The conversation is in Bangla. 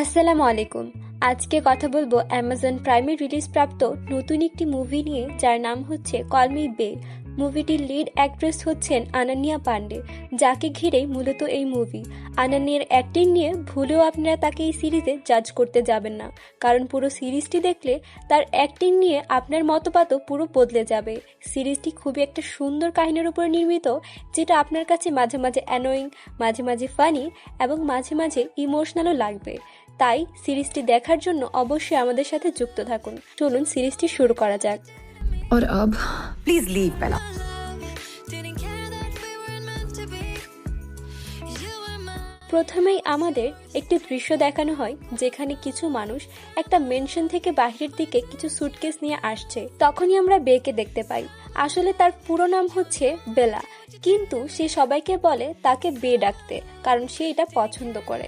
আসসালামু আলাইকুম। আজকে কথা বলবো অ্যামাজন প্রাইমে রিলিজ প্রাপ্ত নতুন একটি মুভি নিয়ে, যার নাম হচ্ছে কল মি বে। মুভিটির লিড অ্যাক্ট্রেস হচ্ছেন আনান্যা পান্ডে, যাকে ঘিরেই মূলত এই মুভি। আনান্যার অ্যাক্টিং নিয়ে ভুলেও আপনারা তাকে এই সিরিজে জাজ করতে যাবেন না, কারণ পুরো সিরিজটি দেখলে তার অ্যাক্টিং নিয়ে আপনার মতবাদও পুরো বদলে যাবে। সিরিজটি খুবই একটা সুন্দর কাহিনীর উপর নির্মিত, যেটা আপনার কাছে মাঝে মাঝে অ্যানোয়িং, মাঝে মাঝে ফানি এবং মাঝে মাঝে ইমোশনালও লাগবে। তাই সিরিজটি দেখার জন্য অবশ্যই আমাদের সাথে যুক্ত থাকুন। চলুন সিরিজটি শুরু করা যাক। और अब प्लीज लीव बेला। প্রথমেই আমাদের একটি দৃশ্য দেখানো হয়, যেখানে কিছু মানুষ একটা মেনশন থেকে বাহিরের দিকে কিছু সুটকেস নিয়ে আসছে। তখনই আমরা বেকে দেখতে পাই। আসলে তার পুরো নাম হচ্ছে বেলা, কিন্তু সে সবাইকে বলে তাকে বে ডাকতে, কারণ সে এটা পছন্দ করে।